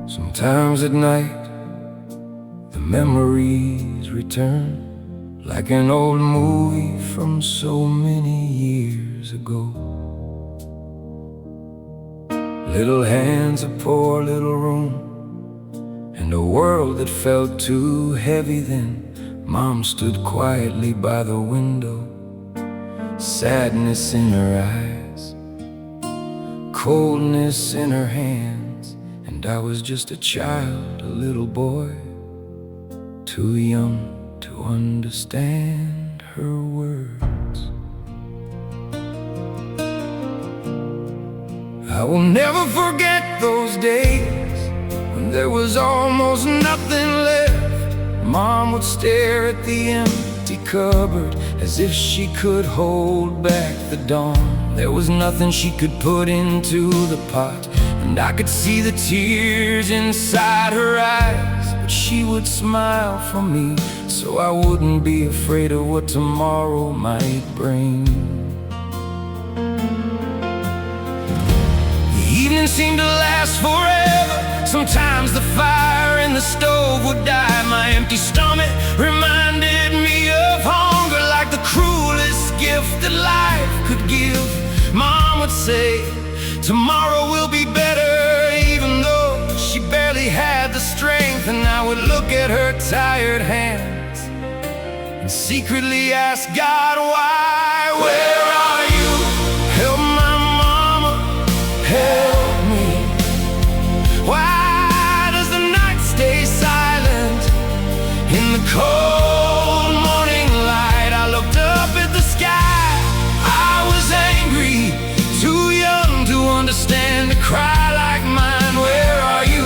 Sometimes at night, the memories return like an old movie from so many years ago. Little hands, a poor little room, and a world that felt too heavy then. Mom stood quietly by the window, sadness in her eyes, coldness in her hands. And I was just a child, a little boy, too young to understand her words. I will never forget those days when there was almost nothing left. Mom would stare at the empty cupboard as if she could hold back the dawn. There was nothing she could put into the pot, and I could see the tears inside her eyes. But she would smile for me, so I wouldn't be afraid of what tomorrow might bring. The evening seemed to last forever. Sometimes the fire in the stove would die. My empty stomach reminded me of hunger, like the cruelest gift that life could give. Mom would say, tomorrow will be better, even though she barely had the strength. And I would look at her tired hands and secretly ask God why. Where are you? Help my mama, help me. Why does the night stay silent in the cold morning light? I looked up at the sky, I was angry, too young to understand, to cry like mine. Where are you?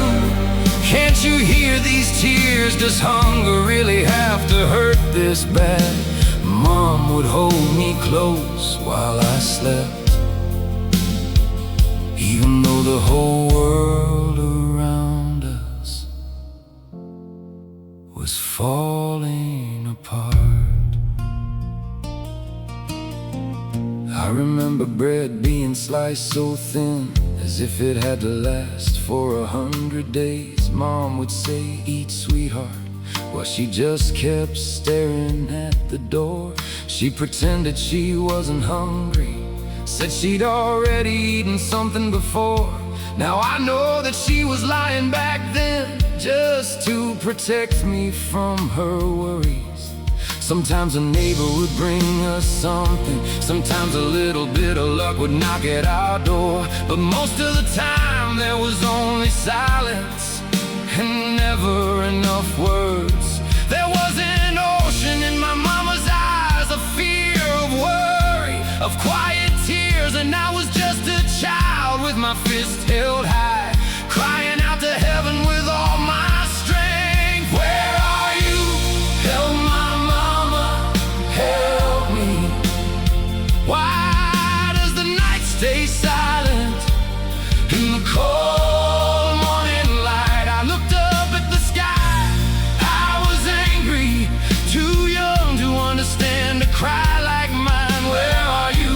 Can't you hear these tears? Does hunger really have to hurt this bad? Mom would hold me close while I slept, even though the whole world around us was falling apart. I remember bread being sliced so thin, as if it had to last for 100 days. Mom would say, eat, sweetheart, while she just kept staring at the door. She pretended she wasn't hungry, said she'd already eaten something before. Now I know that she was lying back then, just to protect me from her worries. Sometimes a neighbor would bring us something, sometimes a little bit of luck would knock at our door. But most of the time there was only silence and never enough words. There was an ocean in my mama's eyes, a fear of worry, of quiet tears. And I was just a child with my fist held high, crying out to heaven with all my strength. Where are you? Help my mama, help me. Why does the night stay silent in the cold morning light? I looked up at the sky, I was angry, too young to understand, to cry like mine. Where are you?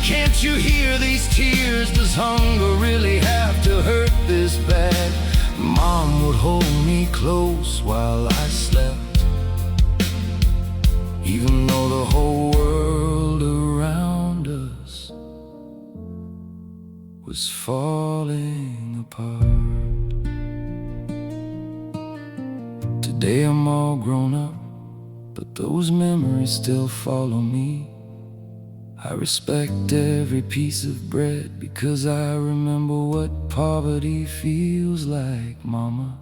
Can't you hear these tears? Does hunger really have to hurt this bad? Mom would hold me close while I slept, even though the whole world around us was falling apart. Today I'm all grown up, but those memories still follow me. I respect every piece of bread because I remember what poverty feels like, mama.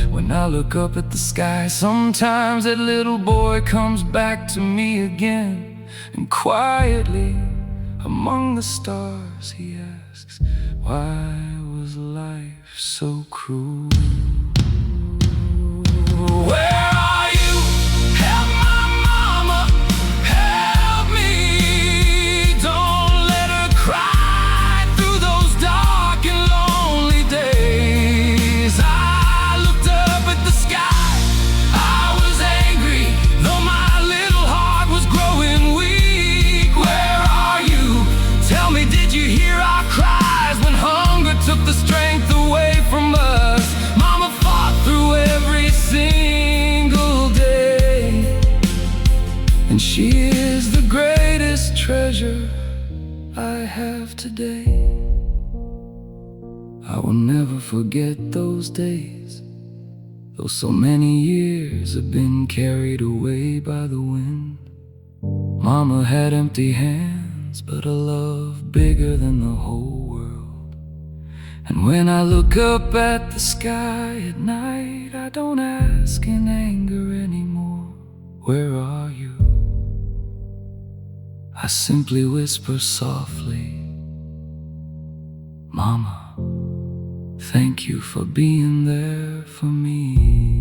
When I look up at the sky, sometimes that little boy comes back to me again. And quietly, among the stars, he asks, why was life so cruel? Where are you? Help my mama, help me. Don't let her cry through those dark and lonely days. I looked up at the sky, I was angry, though my little heart was growing weak. Where are you? Tell me, did you hear our cries when hunger took the strength away from us? have today. I will never forget those days, though so many years have been carried away by the wind. Mama had empty hands, but a love bigger than the whole world. And when I look up at the sky at night, I don't ask in anger anymore, where are you? I simply whisper softly, Mama, thank you for being there for me.